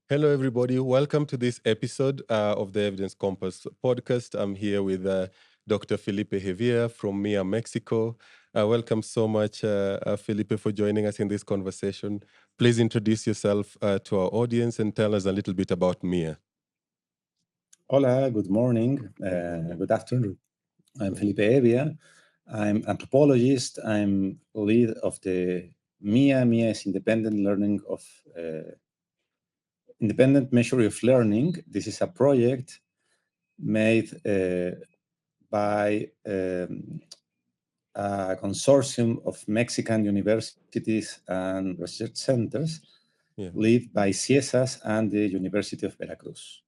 Hello, everybody. Welcome to this episode of the Evidence Compass podcast. I'm here with Dr. Felipe Hevia from MIA, Mexico. Welcome so much, Felipe, for joining us in this conversation. Please introduce yourself to our audience and tell us a little bit about MIA. Hola, good morning, good afternoon. I'm Felipe Hevia. I'm anthropologist. I'm lead of the MIA. MIA is independent measure of learning. This is a project made by a consortium of Mexican universities and research centers, led by CIESAS and the University of Veracruz.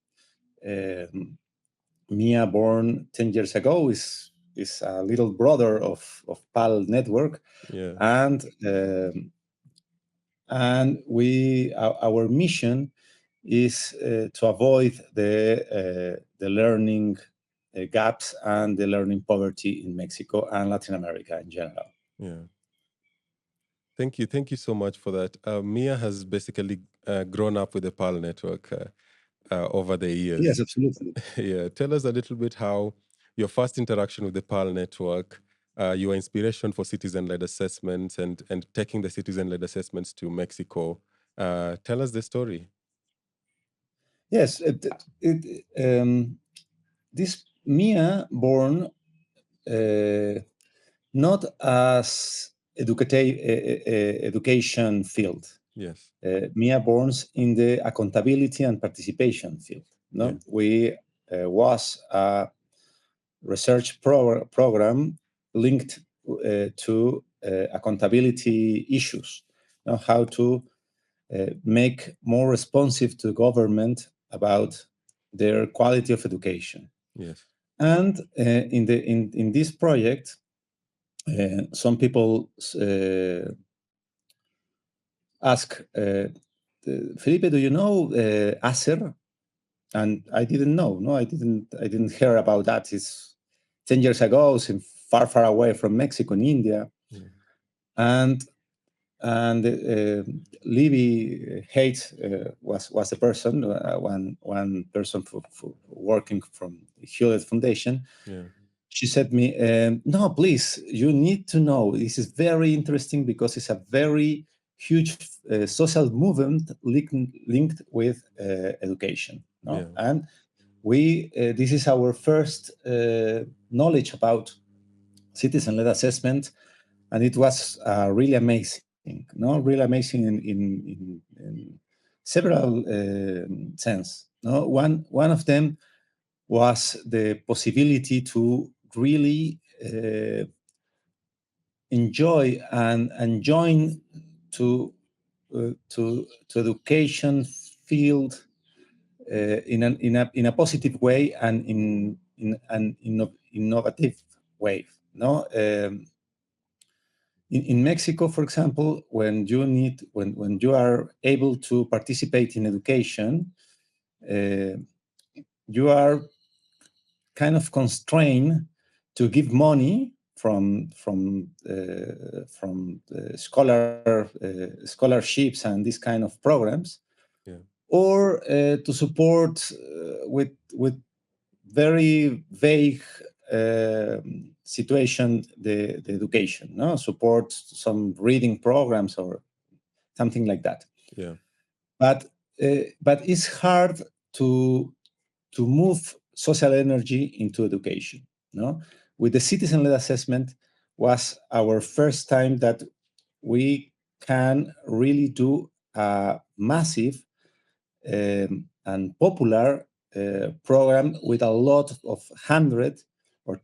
MIA, born 10 years ago, is a little brother of PAL network, and our mission is to avoid the learning gaps and the learning poverty in Mexico and Latin America in general. Yeah. Thank you so much for that. MIA has basically grown up with the PAL network over the years. Yes, absolutely. Yeah, tell us a little bit how your first interaction with the PAL network, your inspiration for citizen-led assessments and taking the citizen-led assessments to Mexico. Tell us the story. Yes, this MIA born not as education field. Yes. MIA borns in the accountability and participation field. No, Yeah. we was a research program linked to accountability issues. Now, how to make more responsive to government about their quality of education. Yes. And in this project, some people ask, Felipe, do you know ACER? And I didn't know. No, I didn't hear about that. It's 10 years ago, so far away from Mexico and India. Yeah. And Libby Haidt was a person, one person for working from the Hewlett Foundation. Yeah. She said me, no, please, you need to know. This is very interesting because it's a very huge social movement linked with education. No? Yeah. And this is our first knowledge about citizen-led assessment, and it was really amazing. No, really amazing in several sense. No, one of them was the possibility to really enjoy and join to education field in a positive way and in an innovative way. No, in Mexico, for example, when you are able to participate in education, you are kind of constrained to give money from scholarships and these kind of programs, or to support with very vague situation the education. No, support some reading programs or something like that. Yeah. But it's hard to move social energy into education. No, with the citizen-led assessment was our first time that we can really do a massive and popular program with a lot of hundred or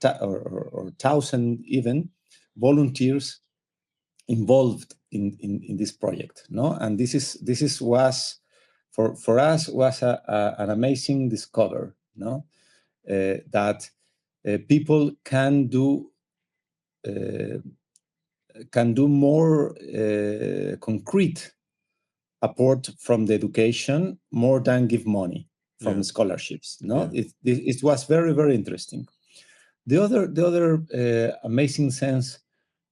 thousand even volunteers involved in this project. No, and this was for us was an amazing discovery. No, that people can do more concrete apport from the education more than give money from scholarships. No, it was very interesting. The other amazing sense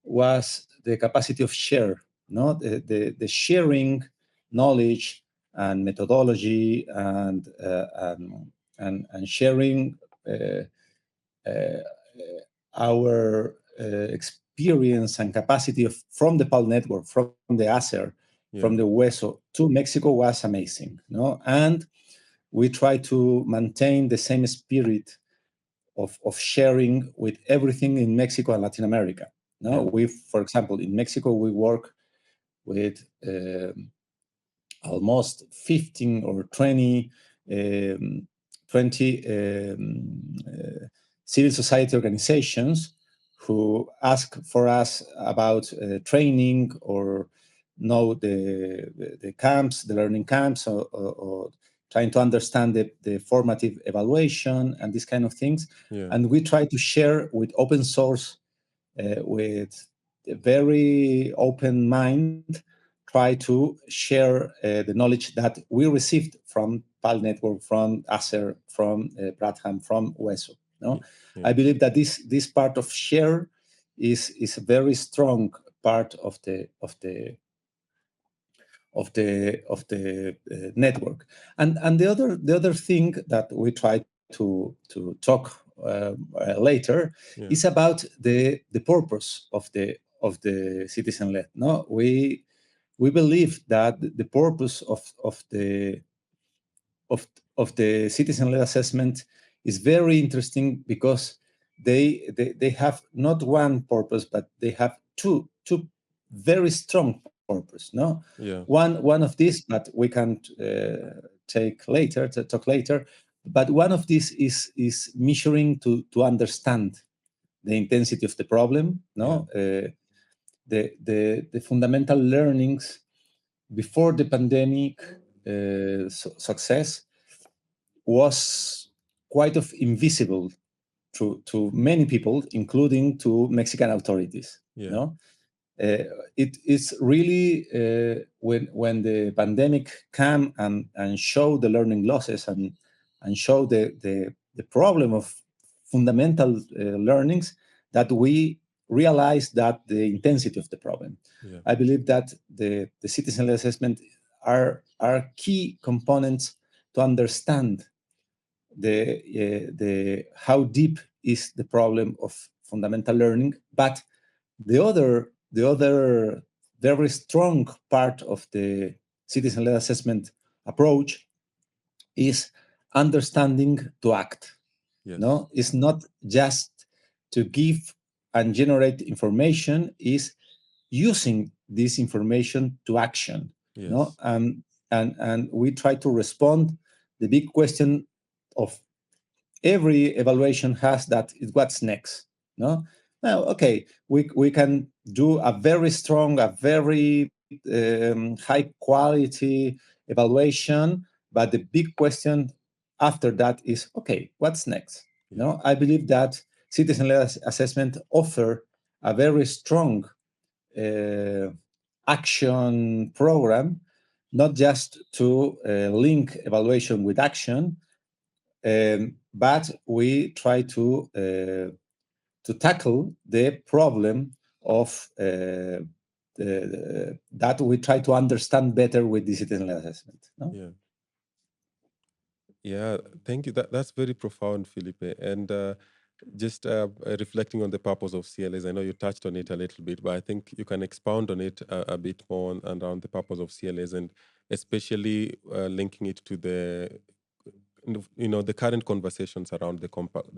was the capacity of share. No, the sharing knowledge and methodology and sharing our experience and capacity from the PAL network, from the ACER, from the Yeah. WESO to Mexico was amazing. No? And we try to maintain the same spirit of sharing with everything in Mexico and Latin America. No, Yeah. we, for example, in Mexico, we work with almost 15 or um, 20 civil society organizations who ask for us about training or know the camps, the learning camps, or trying to understand the formative evaluation and these kind of things. Yeah. And we try to share with open source, with a very open mind, try to share the knowledge that we received from PAL Network, from ACER, from Pratham, from WESO. No? Yeah. I believe that this part of share is a very strong part of the network. And the other thing that we try to talk later is Yeah. about the purpose of the citizen led. No, we believe that the purpose of of the citizen-led assessment is very interesting because they have not one purpose, but they have two very strong purpose. No, Yeah. one of these, but we can talk later. But one of these is measuring to understand the intensity of the problem. Yeah. No, the fundamental learnings before the pandemic success was quite of invisible to many people, including to Mexican authorities. Yeah. No, it is really when the pandemic came and showed the learning losses and showed the problem of fundamental learnings that we realized that the intensity of the problem. Yeah. I believe that the citizen-led assessment are key components to understand the how deep is the problem of fundamental learning. But the other very strong part of the citizen-led assessment approach is understanding to act. Yes. No, it's not just to give and generate information, is using this information to action. No, Yes. and we try to respond the big question of every evaluation has, that is what's next. No, now, okay, we can do a very strong, a very high quality evaluation, but the big question after that is, okay, what's next? Yeah. No, I believe that citizen-led assessment offer a very strong uh, action program, not just to link evaluation with action, but we try to tackle the problem of that we try to understand better with the citizen-led assessment. No? Yeah. Yeah, thank you. That's very profound, Felipe. And just reflecting on the purpose of CLAs, I know you touched on it a little bit, but I think you can expound on it a bit more around the purpose of CLAs, and especially linking it to the current conversations around the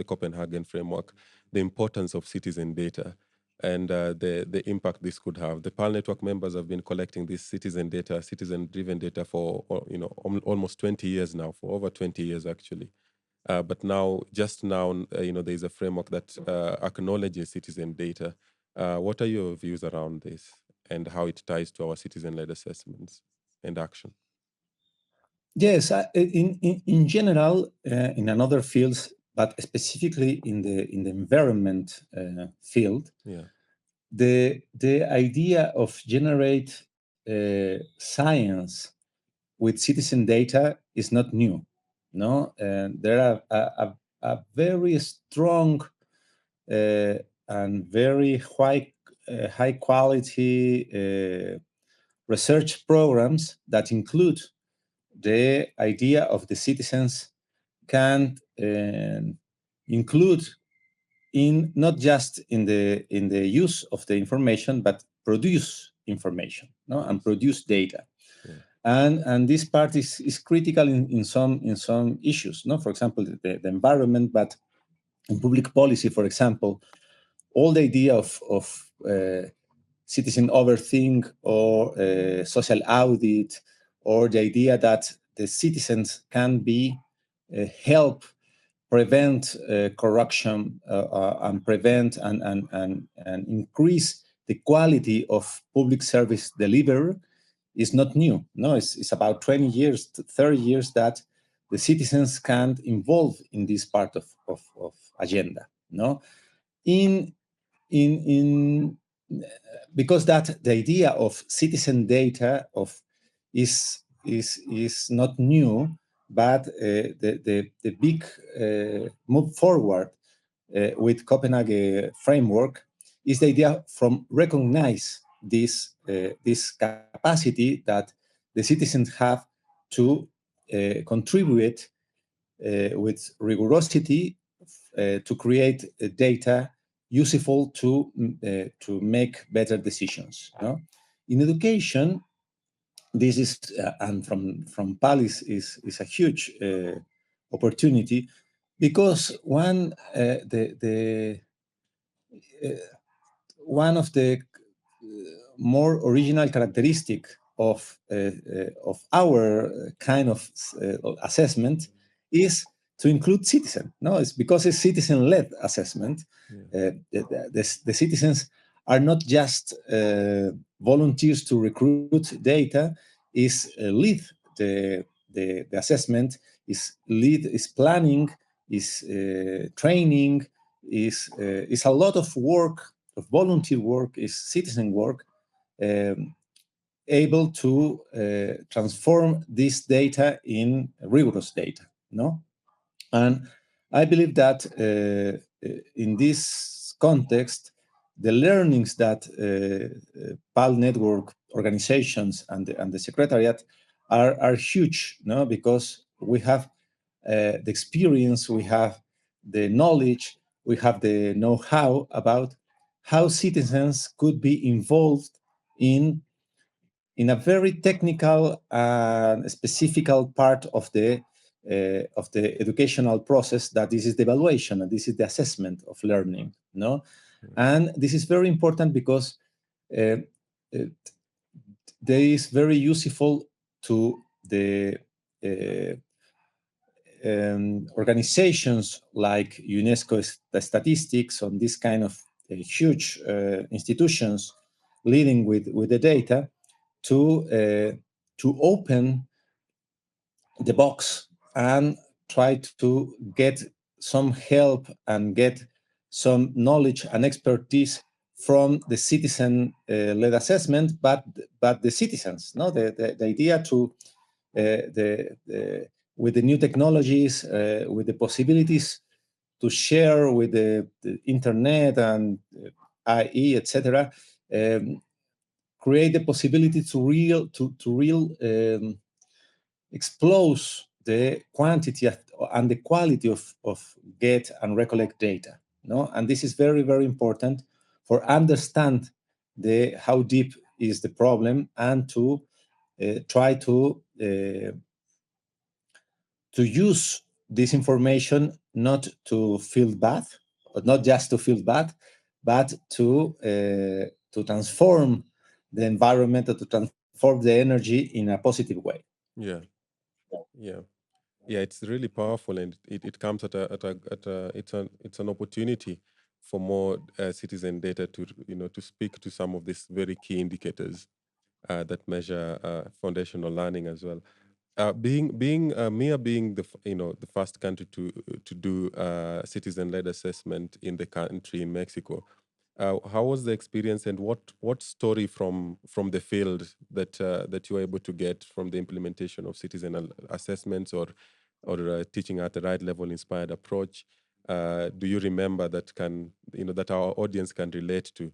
Copenhagen framework, the importance of citizen data, and the impact this could have. The PAL network members have been collecting this citizen data, citizen-driven data for almost 20 years now, for over 20 years actually. But now, just now, there is a framework that acknowledges citizen data. What are your views around this and how it ties to our citizen-led assessments and action? Yes, in general, in another fields, but specifically in the environment field, Yeah. the idea of generate science with citizen data is not new. No, and there are a very strong and very high quality research programs that include the idea of the citizens can include in not just in the use of the information, but produce information, no, and produce data. Yeah. And this part is critical in some issues, no, for example, the environment, but in public policy, for example, all the idea of citizen overthink or social audit, or the idea that the citizens can be help prevent corruption and prevent and increase the quality of public service delivery is not new. No, it's about 20 years, 30 years that the citizens can't involve in this part of agenda. No, in in because that the idea of citizen data of is not new, but the big move forward with Copenhagen framework is the idea from recognize this capacity that the citizens have to contribute with rigorosity to create data useful to make better decisions. No? In education, this is and from PAL is a huge opportunity, because uh, one of the more original characteristic of our kind of assessment is to include citizen. No, it's because it's citizen-led assessment. Yeah. The citizens are not just volunteers to recruit data, is lead the assessment, is lead, is planning, is training, is a lot of work, of volunteer work, is citizen work, um, able to transform this data in rigorous data. No, and I believe that in this context, the learnings that PAL network organizations and the secretariat are huge, no, because we have the experience, we have the knowledge, we have the know-how about how citizens could be involved in a very technical and specific part of the educational process, that this is the evaluation and this is the assessment of learning. No, and this is very important because uh, uh, there is very useful to the uh, organizations like UNESCO statistics on this kind of huge institutions leading with the data to open the box and try to get some help and get some knowledge and expertise from the citizen-led assessment, but the citizens. No, the idea to the with the new technologies, with the possibilities to share with the internet and IE, etc., um, create the possibility to real expose the quantity and the quality of get and recollect data. No, and this is very, very important for understand the how deep is the problem, and to try to use this information not to feel bad, or not just to feel bad, but to transform the environment, or to transform the energy in a positive way. Yeah. Yeah. Yeah, it's really powerful, and it comes at a it's an opportunity for more citizen data to to speak to some of these very key indicators that measure foundational learning as well. Mia being the first country to do citizen-led assessment in the country in Mexico. How was the experience, and what story from the field that you were able to get from the implementation of citizen assessments, or teaching at the right level inspired approach? Do you remember that can that our audience can relate to?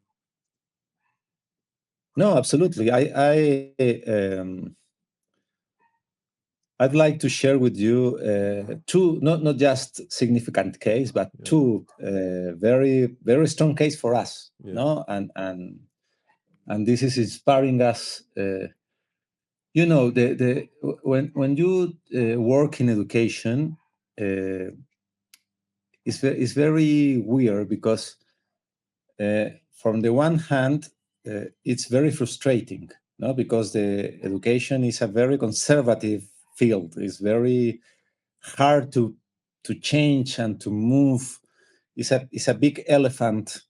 No, absolutely. I'd like to share with you two, not just significant case, but Yeah. two very very strong case for us. Yeah. No, and this is inspiring us. You know, the when you work in education, it's very weird because from the one hand, it's very frustrating, no, because the education is a very conservative field. It's very hard to change and to move. It's a big elephant,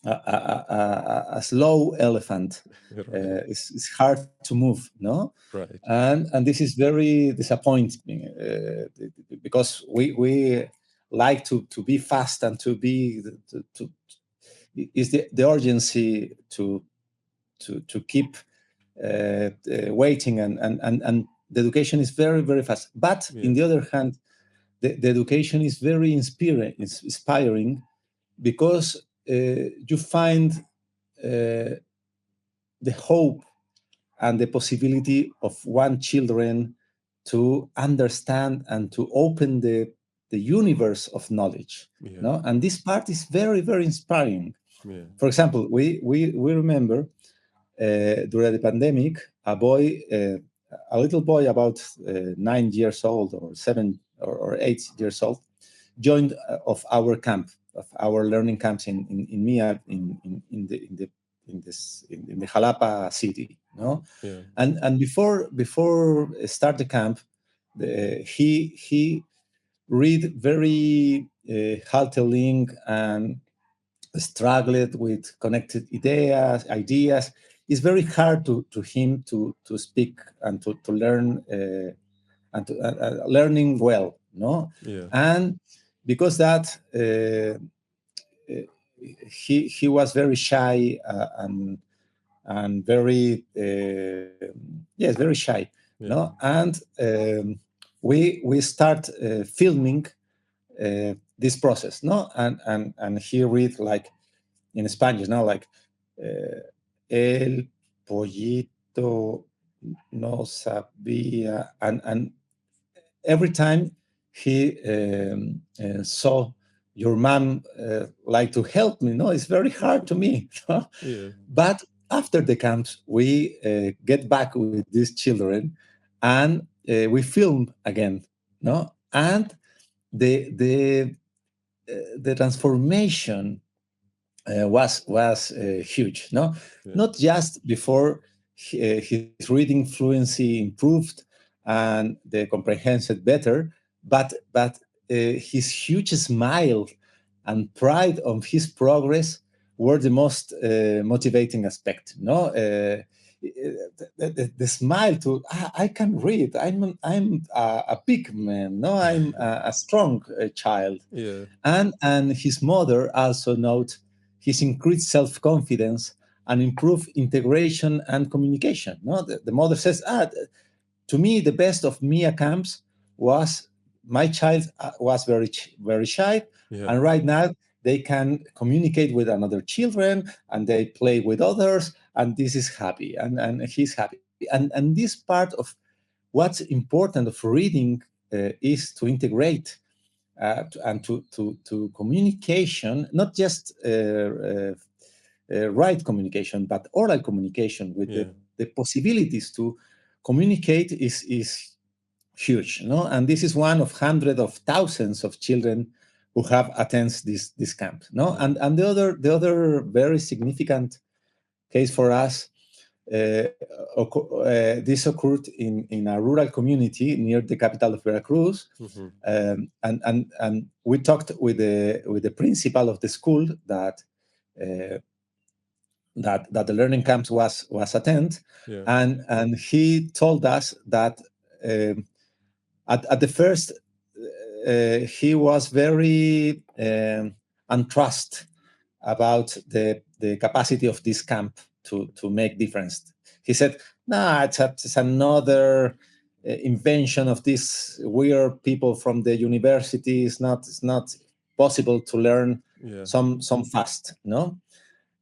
a slow elephant. Right. It's hard to move, no, Right. and this is very disappointing because we like to be fast and to be to is the urgency to keep waiting and the education is very very fast. But Yeah. in the other hand, the education is very inspiring because you find the hope and the possibility of one children to understand and to open the universe of knowledge, Yeah. no, and this part is very very inspiring. Yeah. For example, we remember during the pandemic, a little boy about 9 years old or 7 or 8 years old, joined of our camp, of our learning camps in Mia in the Jalapa city, no, Yeah. and before start the camp, he read very halting and struggled with connected ideas. It's very hard to him to speak and to learn and to, learning well, no, Yeah. and because that he was very shy and very yes very shy, no, Yeah. and we start filming this process, no, and he read like in Spanish, no, like el pollito no sabía, and every time he saw your mom like to help me, no, it's very hard to me. No? Yeah. But after the camps, we get back with these children, and we film again, no, and the the transformation was huge. No, Yeah. not just before his reading fluency improved and the comprehension better, but his huge smile and pride of his progress were the most motivating aspect. No, the smile to I can read. I'm a big man. No, I'm a strong child, Yeah. and his mother also note his increased self-confidence and improved integration and communication. No, the mother says, to me, the best of Mia camps was my child was very shy, Yeah. and right now they can communicate with another children and they play with others, and this is happy, and he's happy, and this part of what's important of reading is to integrate and to communication, not just right communication, but oral communication with Yeah. the possibilities to communicate is huge. No, and this is one of hundreds of thousands of children who have attended this camp. No, Yeah. and the other very significant case for us. This occurred in a rural community near the capital of Veracruz, Mm-hmm. and we talked with the principal of the school uh, that the learning camps was attend, Yeah. and he told us that um, at the first he was very untrust about the capacity of this camp to make difference. He said, "Nah, it's another invention of these weird people from the university. It's not possible to learn Yeah. some fast, no."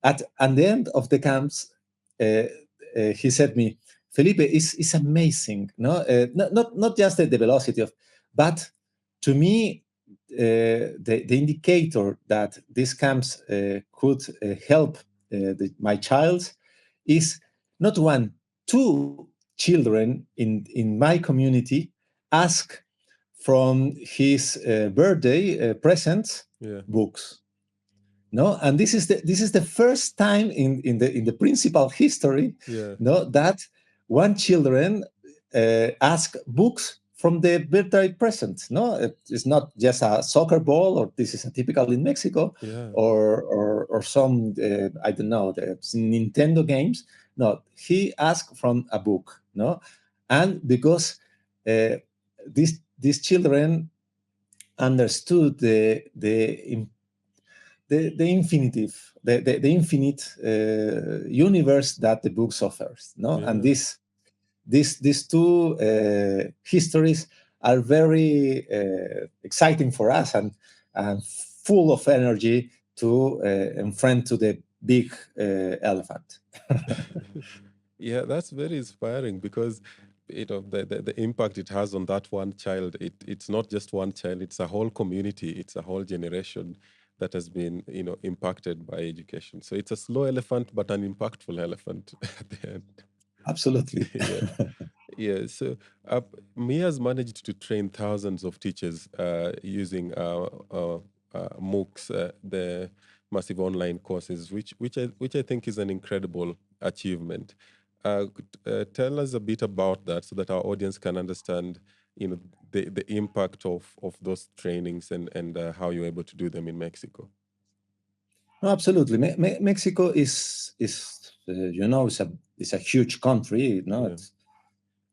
At the end of the camps, he said me, Felipe, is amazing. No, not just the velocity of, but to me, the indicator that these camps could help my child is not one, two children in my community ask from his birthday presents Yeah. books. No, and this is the first time in the principal history, Yeah. no, that one children ask books from the birthday present. No, it's not just a soccer ball, or this is a typical in Mexico, Yeah. or some I don't know, the Nintendo games. No, he asked from a book. No, and because these children understood the infinitive, the infinite universe that the books offers. No, and Yeah. these two histories are very exciting for us, and full of energy to enfront to the big elephant. Yeah, that's very inspiring because the impact it has on that one child, it's not just one child, it's a whole community, it's a whole generation that has been, impacted by education. So it's a slow elephant, but an impactful elephant at the end. Absolutely. Yeah. Yeah, so Mia has managed to train thousands of teachers using MOOCs, the massive online courses, which I think is an incredible achievement. Tell us a bit about that so that our audience can understand, the impact of those trainings and how you're able to do them in Mexico. No, absolutely. Mexico is it's a huge country. Yeah,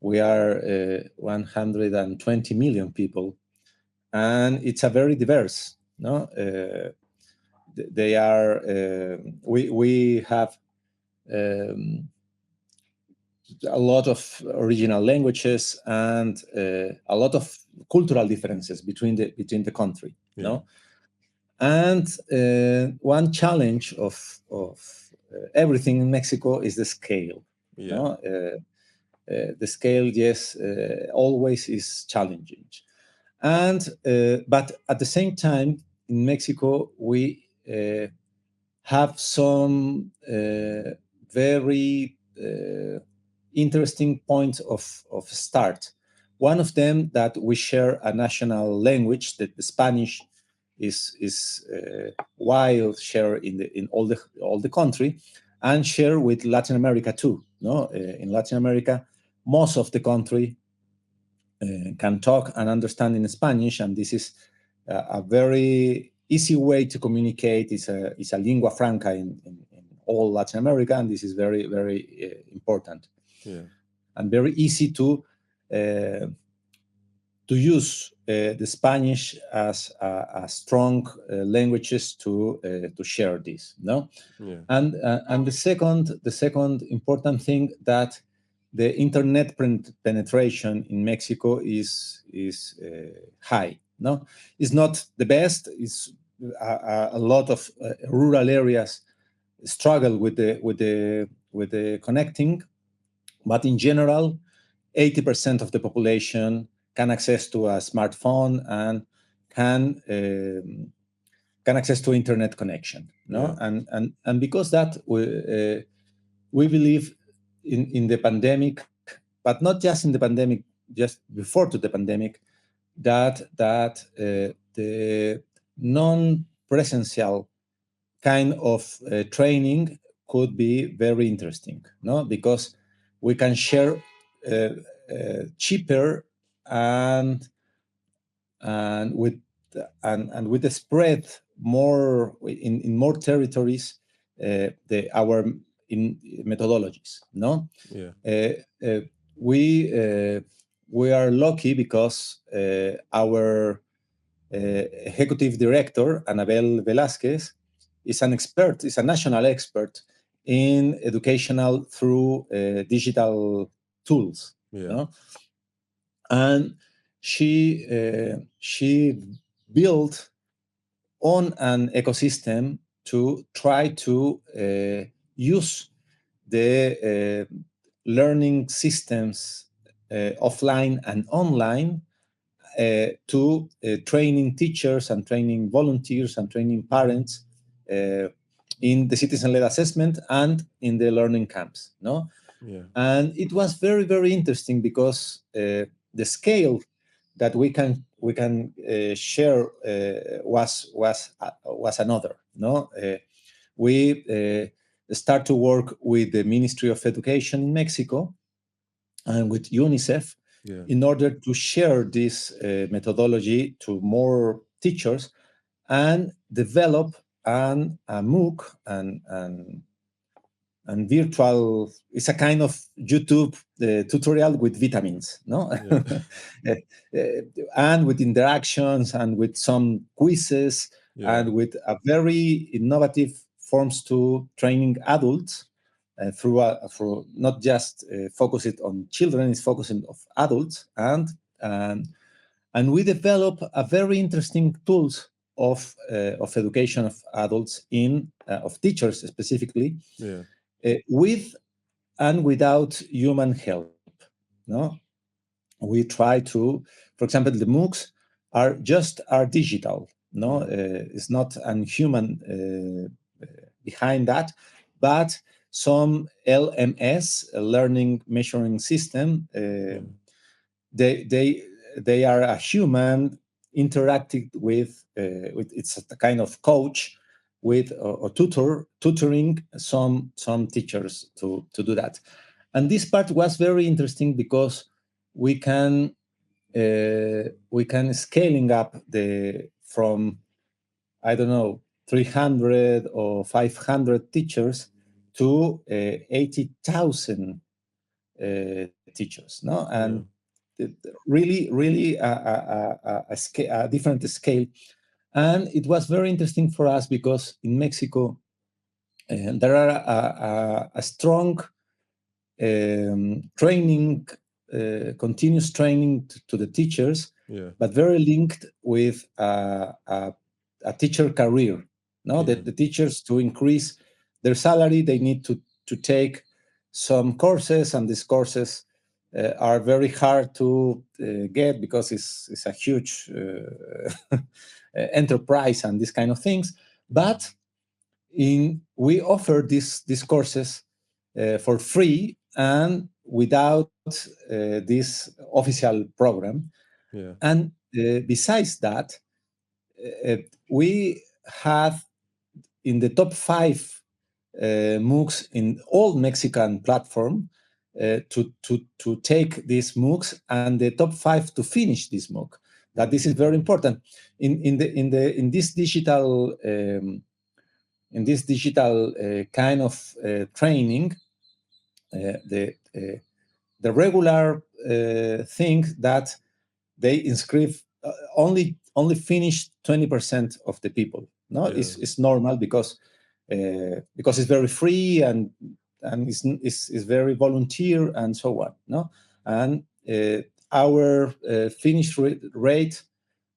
We are 120 million people, and it's a very diverse. No, they are. We have um, a lot of original languages and a lot of cultural differences between the country. yeah, No, and one challenge of everything in Mexico is the scale. yeah, No, the scale, yes, always is challenging. And but at the same time, in Mexico, we have some very interesting points of start. One of them that we share a national language, that the Spanish is wild share in all the country, and share with Latin America too. No, in Latin America, most of the country can talk and understand in Spanish, and this is a very easy way to communicate. It's a lingua franca in all Latin America, and this is very very important yeah, and very easy uh, to use the Spanish as a strong languages to share this. No, yeah, and the second important thing, that the internet penetration in Mexico is high. No, it's not the best. It's a lot of rural areas struggle with the connecting, but in general, 80% of the population can access to a smartphone and can can access to internet connection. yeah, No, and because that we believe in the pandemic, but not just in the pandemic, just before to the pandemic, that the non-presential kind of training could be very interesting. No, because we can share cheaper and and with and with the spread more in more territories, the our in methodologies. No, yeah, uh, uh, we uh, we are lucky because our executive director Anabel Velázquez is a national expert in educational through digital tools. yeah, No, and she built on an ecosystem to try to use the learning systems, offline and online, to training teachers and training volunteers and training parents in the citizen-led assessment and in the learning camps. No, Yeah. and it was very, very interesting because the scale that we can share was another. No, we start to work with the Ministry of Education in Mexico and with UNICEF Yeah. in order to share this methodology to more teachers and develop a MOOC and virtual. It's a kind of YouTube tutorial with vitamins, no? Yeah. And with interactions and with some quizzes Yeah. and with a very innovative forms to training adults through not just focus it on children, it's focusing of adults um, and we develop a very interesting tools of education of adults of teachers specifically Yeah. with and without human help. No, we try to, for example, the MOOCs are digital. No, Yeah. it's not an human behind that, but some LMS, a learning measuring system. Yeah. They are a human interacting with it's a kind of coach with or tutoring some teachers to do that. And this part was very interesting because we can we can scaling up the from, I don't know, 300 or 500 teachers to 80,000 teachers. No, and Yeah. really a different scale. And it was very interesting for us because in Mexico there are a strong training, continuous training to the teachers, Yeah. but very linked with a teacher career. No, Yeah. the teachers, to increase their salary, they need to take some courses, and these courses are very hard to get because it's a huge enterprise and these kind of things. But we offer these courses for free and without this official program. Yeah. And besides that, we have in the top 5 MOOCs in all Mexican platform to take these MOOCs, and the top 5 to finish this MOOC. That this is very important in this digital kind of training. The regular thing that they inscribe only finish 20% of the people. No, Yeah. it's normal because it's very free and it's very volunteer and so on. No, and our finish rate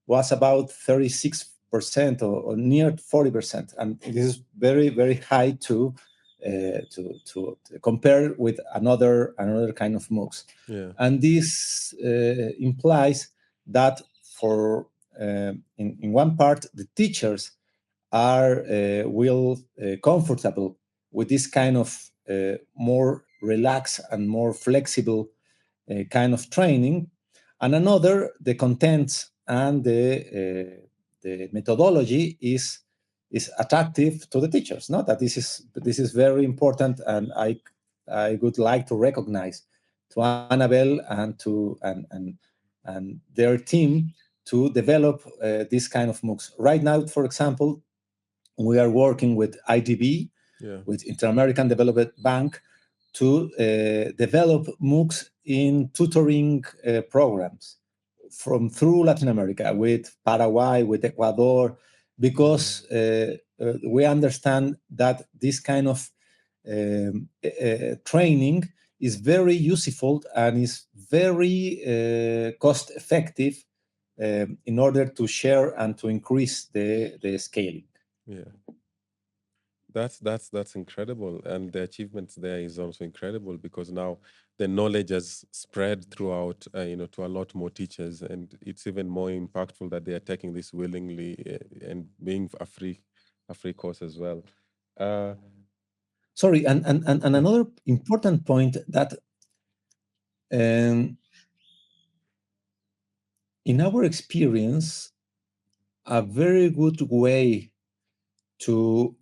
was about 36% or near 40%, and this is very, very high to compare with another kind of MOOCs. Yeah. And this implies that for in one part the teachers are will comfortable with this kind of more relaxed and more flexible kind of training, and another, the contents and the methodology is attractive to the teachers. No, that this is very important, and I would like to recognize to Annabelle and and their team to develop this kind of MOOCs. Right now, for example, we are working with IDB, Yeah. with Inter-American Development Bank, to develop MOOCs in tutoring programs through Latin America, with Paraguay, with Ecuador, because we understand that this kind of training is very useful and is very cost effective in order to share and to increase the scaling. Yeah. That's incredible, and the achievements there is also incredible because now the knowledge has spread throughout, to a lot more teachers, and it's even more impactful that they are taking this willingly, and being a free course as well. Uh, Sorry, and yeah, another important point that um, in our experience, a very good way to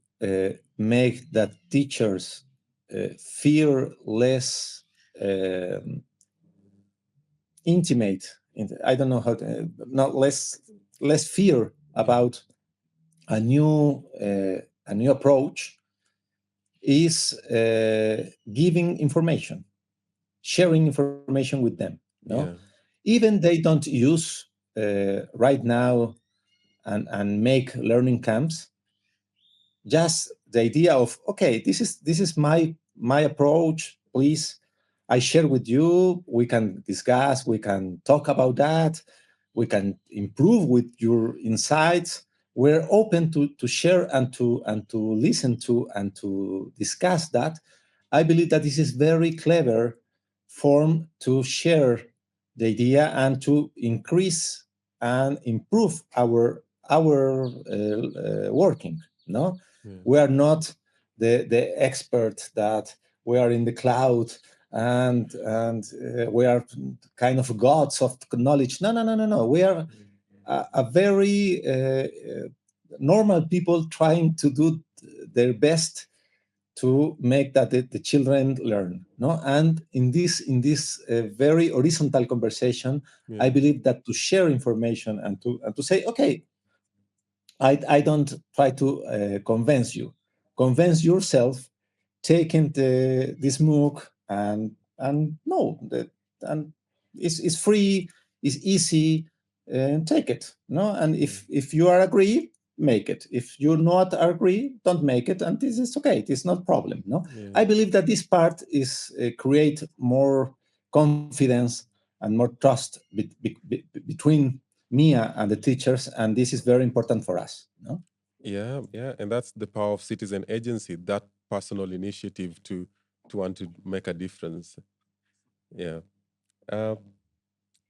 make that teachers feel less um, intimate. I don't know how to, not less fear yeah, about a new approach is giving information, sharing information with them. No, yeah, even they don't use right now and make learning camps, just the idea of, okay, this is my approach, please, I share with you, we can discuss, we can talk about that, we can improve with your insights. We're open to share and to listen to and to discuss that. I believe that this is very clever form to share the idea and to increase and improve our working. No, yeah, we are not the expert that we are in the cloud and we are kind of gods of knowledge. No, no, no, no, no. We are a very normal people trying to do their best to make that the children learn. No, and in this very horizontal conversation, I yeah, believe that to share information and to say, okay, I don't try to convince you. Convince yourself, taking this MOOC and no, and it's free, it's easy, and take it. No, and yeah, if you are agree, make it. If you not agree, don't make it, and this is okay. It is not problem. No, yeah. I believe that this part is create more confidence and more trust between me and the teachers, and this is very important for us. No. Yeah, yeah, and that's the power of citizen agency, that personal initiative to want to make a difference. Yeah. Uh,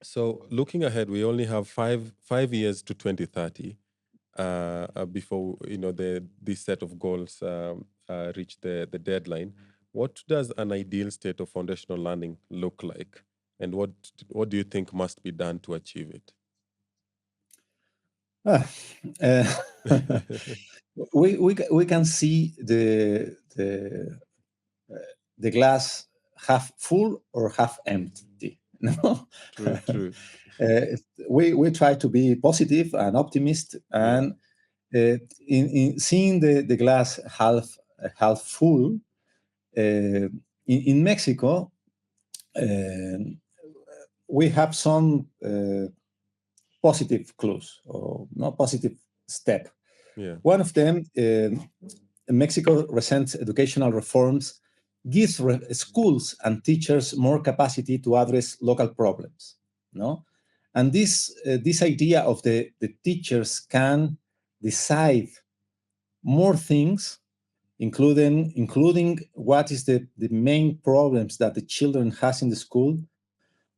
so looking ahead, we only have five years to 2030, before the this set of goals reach the deadline. What does an ideal state of foundational learning look like, and what do you think must be done to achieve it? Ah, uh, we can see the glass half full or half empty. No, True, true. uh, we try to be positive and optimist, Yeah, and in seeing the glass half full. In Mexico, uh, we have some positive clues or not positive step. yeah, One of them, Mexico recent educational reforms gives schools and teachers more capacity to address local problems. No, and this idea of the teachers can decide more things, including what is the main problems that the children has in the school.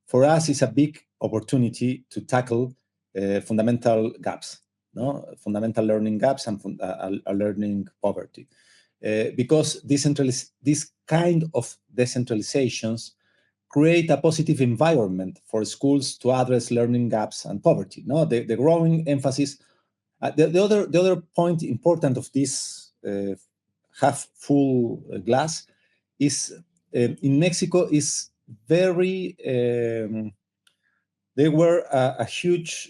For us, is a big opportunity to tackle fundamental gaps, yeah, no, fundamental learning gaps and learning poverty, because this kind of decentralizations create a positive environment for schools to address learning gaps and poverty. No, the growing emphasis. The other point important of this half full glass is in Mexico is very there were a huge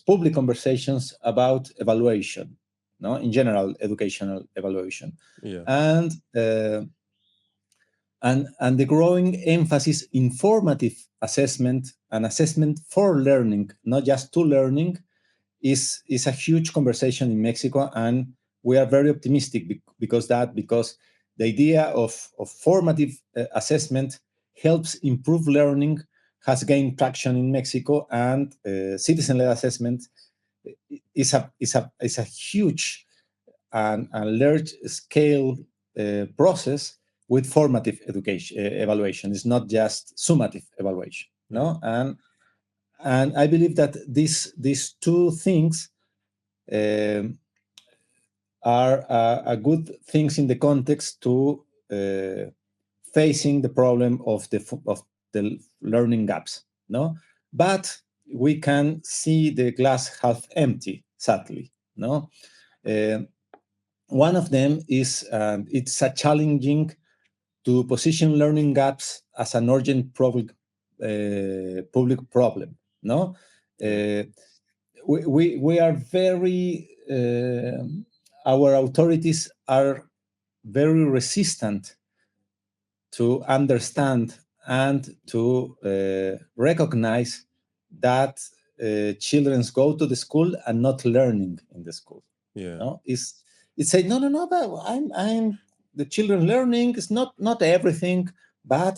public conversations about evaluation, no, in general educational evaluation, yeah, and and the growing emphasis in formative assessment and assessment for learning, not just to learning, is a huge conversation in Mexico, and we are very optimistic because the idea of formative assessment helps improve learning, has gained traction in Mexico, and citizen-led assessment is a huge an large scale process with formative education evaluation. It's not just summative evaluation. Yeah. No, and I believe that these two things um, are good things in the context to facing the problem of the learning gaps. No, but we can see the glass half empty. Sadly, no. Uh, One of them is it's a challenging to position learning gaps as an urgent public problem. No, Yeah. uh, we are very our authorities are very resistant to understand and to recognize that children go to the school and not learning in the school. Yeah. No, it's say no, but I'm the children learning is not everything, but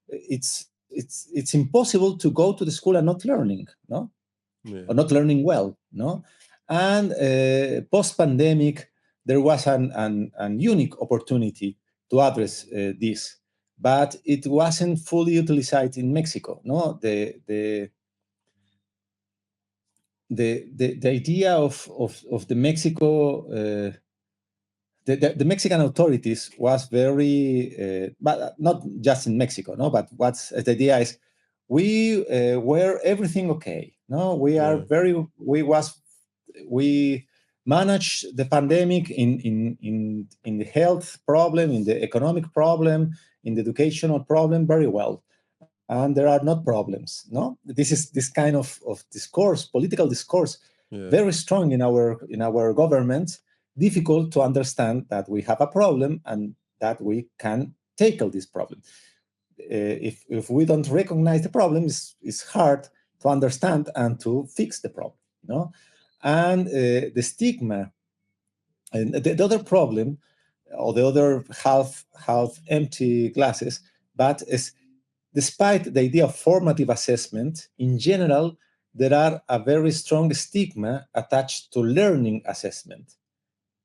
it's impossible to go to the school and not learning. No, or Yeah. not learning well. No, and post pandemic there was an unique opportunity to address this, but it wasn't fully utilized in Mexico. No, the idea of the Mexico the Mexican authorities was very, but not just in Mexico, no. But what's the idea is we were everything okay. No, we are Yeah. very we managed the pandemic in the health problem, in the economic problem, in the educational problem very well, and there are not problems. No, this is this kind of discourse, political discourse, Yeah. very strong in our government, difficult to understand that we have a problem and that we can tackle this problem. If we don't recognize the problem, it's hard to understand and to fix the problem. No, and the stigma and the other problem, or the other half empty glasses, but is despite the idea of formative assessment, in general, there are a very strong stigma attached to learning assessment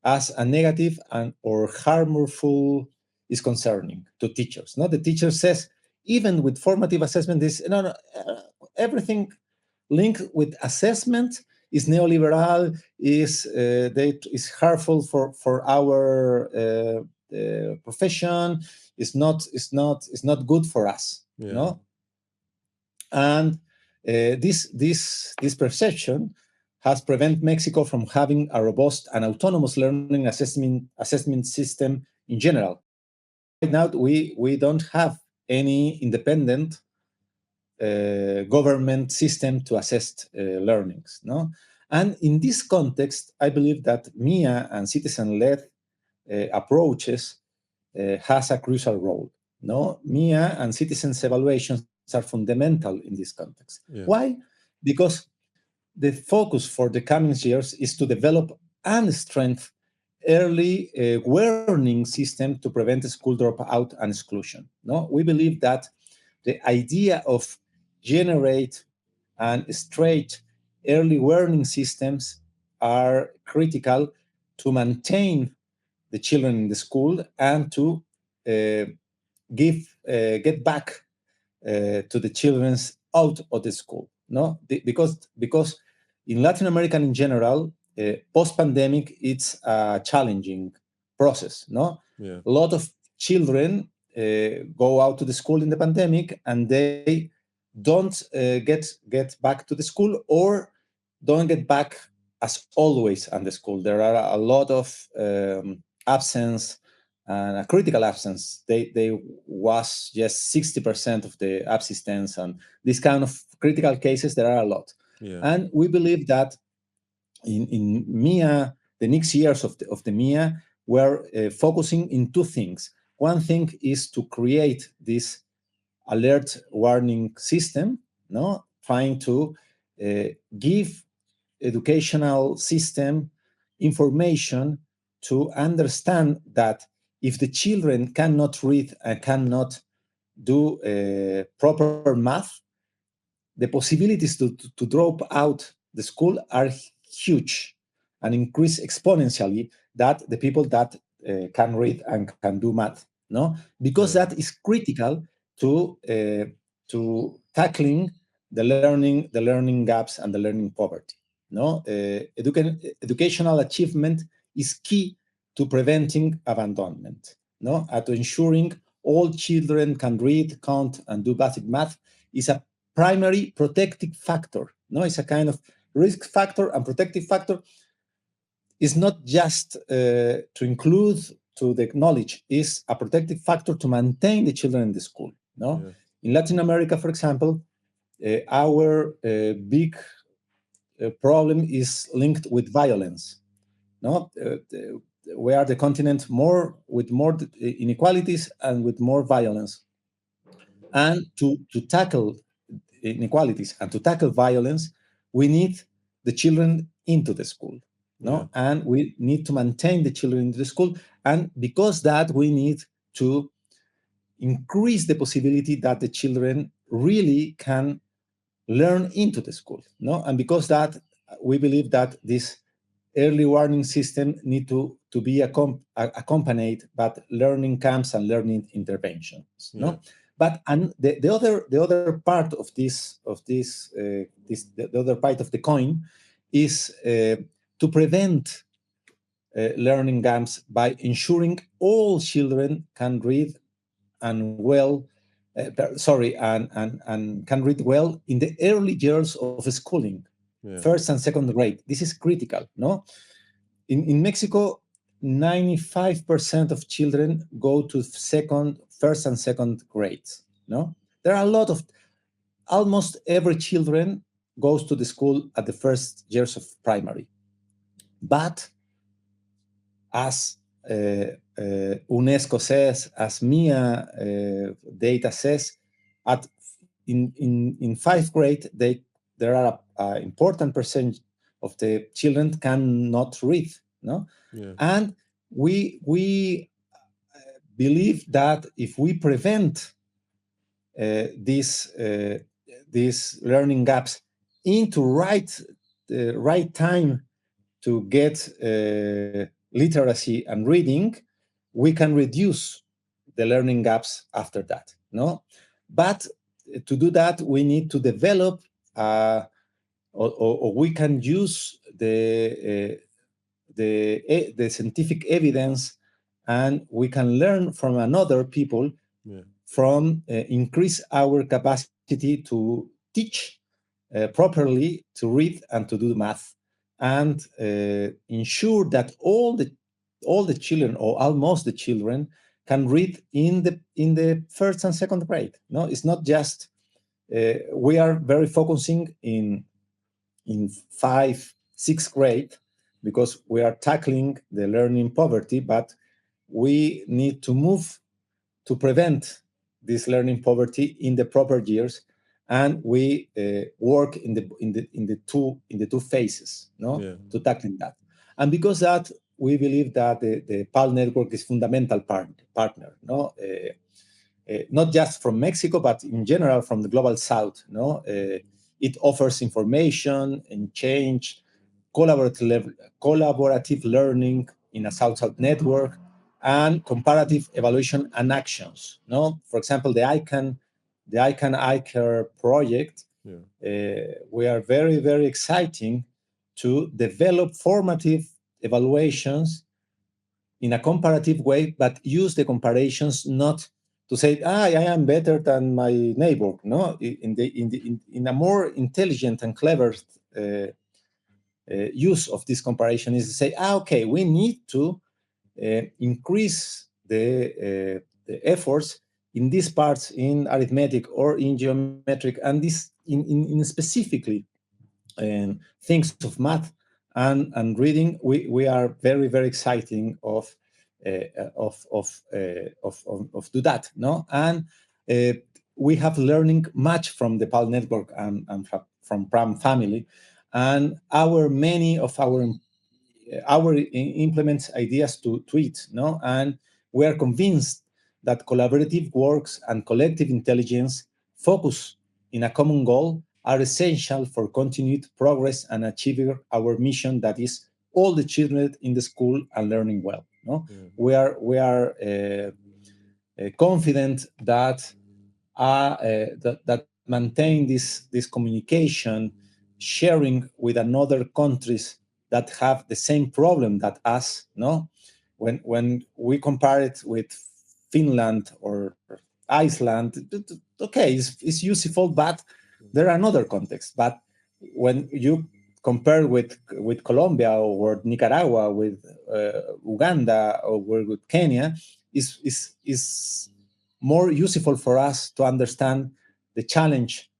as a negative and or harmful is concerning to teachers. No, the teacher says even with formative assessment, this no, everything linked with assessment is neoliberal, is harmful for our profession. Is not good for us. Yeah. No, and this perception has prevented Mexico from having a robust and autonomous learning assessment system in general. Right now, we don't have any independent government system to assess learnings. No, and in this context, I believe that MIA and citizen-led approaches has a crucial role. No, MIA and citizens evaluations are fundamental in this context. Yeah. Why? Because the focus for the coming years is to develop and strengthen early warning system to prevent school dropout and exclusion. No, we believe that the idea of generate and straight early warning systems are critical to maintain the children in the school and to uh, get back to the children's out of the school. No, because in Latin America in general, post pandemic, it's a challenging process. No, Yeah. a lot of children go out to the school in the pandemic and they don't get back to the school or don't get back as always on the school. There are a lot of absence and a critical absence. They was just 60% of the absistence, and this kind of critical cases there are a lot. Yeah. And we believe that in MIA, the next years of the MIA, we're focusing in two things. One thing is to create this alert warning system, no, trying to give educational system information to understand that if the children cannot read and cannot do proper math, the possibilities to drop out the school are huge. and increase exponentially that the people that can read and can do math, no? Because Yeah. that is critical to tackling the learning gaps and the learning poverty. No, educational achievement is key to preventing abandonment. No, and to ensuring all children can read, count, and do basic math is a primary protective factor. No, it's a kind of risk factor and protective factor. Is not just to include to the knowledge, is a protective factor to maintain the children in the school. No, Yeah. in Latin America, for example, our big problem is linked with violence. No, we are the continent with more inequalities and with more violence. And to tackle inequalities and to tackle violence, we need the children into the school. Yeah. No, and we need to maintain the children into the school. And because that, we need to increase the possibility that the children really can learn into the school. No, and because that, we believe that this early warning system need to be accompanied by learning camps and learning interventions. Yeah. No, but and the other part the other part of the coin is to prevent learning gaps by ensuring all children can read and well and can read well in the early years of schooling, Yeah. first and second grade. This is critical. No, in Mexico, 95% of children go to first and second grades. No, there are a lot of almost every children goes to the school at the first years of primary. But as UNESCO says, as MIA data says, at in 5th grade, there are a important percent of the children cannot read. No, Yeah. and we believe that if we prevent these learning gaps into right time to get literacy and reading, we can reduce the learning gaps after that. No, but to do that, we need to develop or we can use the scientific evidence, and we can learn from another people Yeah. from increase our capacity to teach properly, to read and to do math, and ensure that all the children, or almost the children, can read in the first and second grade. No, it's not just we are very focusing in 5, 6th grade because we are tackling the learning poverty, but we need to move to prevent this learning poverty in the proper years, and we work in the two phases, no, Yeah. to tackling that. And because that, we believe that the PAL network is fundamental partner, no, not just from Mexico, but in general from the global South. No, it offers information and change, collaborative learning in a South-South network, and comparative evaluation and actions. No, for example, the ICANN iCare project. Yeah. We are very, very exciting to develop formative evaluations in a comparative way, but use the comparations not to say, I am better than my neighbor. No, in a more intelligent and clever use of this comparison is to say, okay, we need to increase the efforts in these parts in arithmetic or in geometric, and this in specifically things of math and reading. We are very, very exciting of do that. No, and we have learning much from the PAL network and from Pram family, and many of our implements ideas to it. No, and we are convinced that collaborative works and collective intelligence focus in a common goal are essential for continued progress and achieving our mission, that is all the children in the school are learning well. No, Yeah. we are confident that that maintain this communication, sharing with another countries that have the same problem that us. No, when we compare it with Finland or Iceland, okay, it's useful, but there are another contexts. But when you compare with Colombia or Nicaragua, with Uganda or with Kenya, is more useful for us to understand the challenge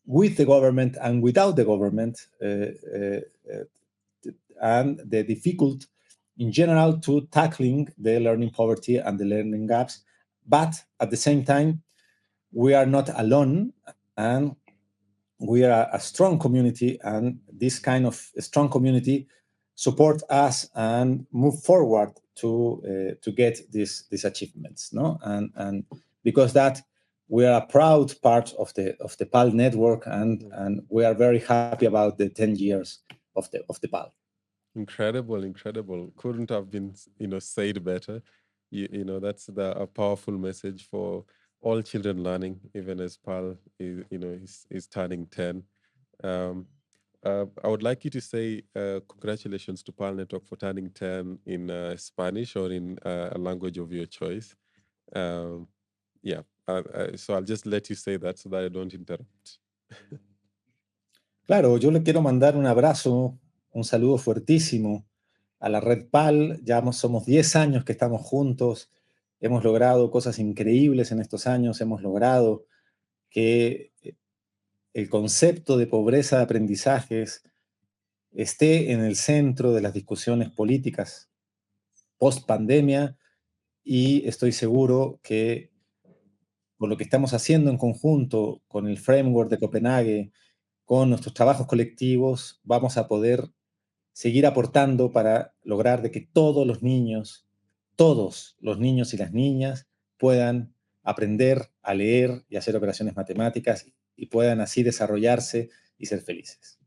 with the government and without the government, and the difficult in general to tackling the learning poverty and the learning gaps. But at the same time, we are not alone, and we are a strong community, and this kind of strong community support us and move forward to get these achievements. No, and because that we are a proud part of the PAL network, and we are very happy about the 10 years of the PAL. Incredible, incredible. Couldn't have been, said better. That's a powerful message for all children learning, even as Pal is turning 10. Um, I would like you to say congratulations to Pal Network for turning 10 in Spanish or in a language of your choice. Um, yeah, so I'll just let you say that so that I don't interrupt. Claro, yo le quiero mandar un abrazo, un saludo fuertísimo a la Red PAL. Ya somos 10 años que estamos juntos, hemos logrado cosas increíbles en estos años, hemos logrado que el concepto de pobreza de aprendizajes esté en el centro de las discusiones políticas post pandemia, y estoy seguro que con lo que estamos haciendo en conjunto, con el framework de Copenhague, con nuestros trabajos colectivos, vamos a poder seguir aportando para lograr de que todos los niños y las niñas puedan aprender a leer y hacer operaciones matemáticas y puedan así desarrollarse y ser felices.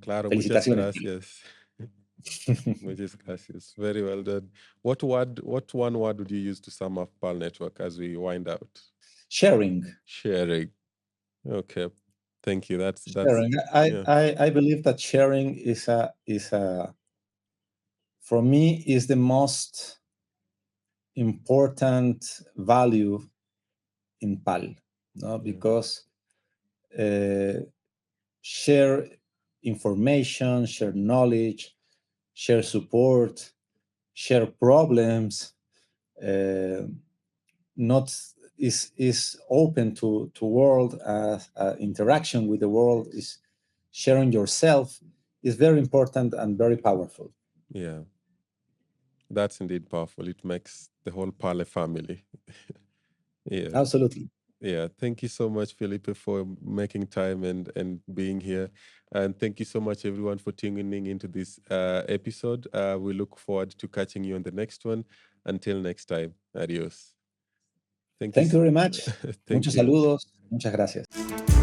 Claro, muchas Felicitaciones, Philip. gracias. Muchas gracias. Very well done. What one word would you use to sum up PAL Network as we wind out? Sharing. Sharing. Okay. Thank you. That's Sharing. yeah. I believe that sharing is for me is the most important value in PAL, no? Yeah. Because share information, share knowledge, share support, share problems, not is open to world, interaction with the world, is sharing yourself, is very important and very powerful. Yeah. That's indeed powerful. It makes the whole Pale family. Yeah. Absolutely. Yeah. Thank you so much, Felipe, for making time and being here. And thank you so much, everyone, for tuning into this episode. We look forward to catching you on the next one. Until next time, adios. Thank you. Thank you very much. Thank Muchos you. saludos. Muchas gracias.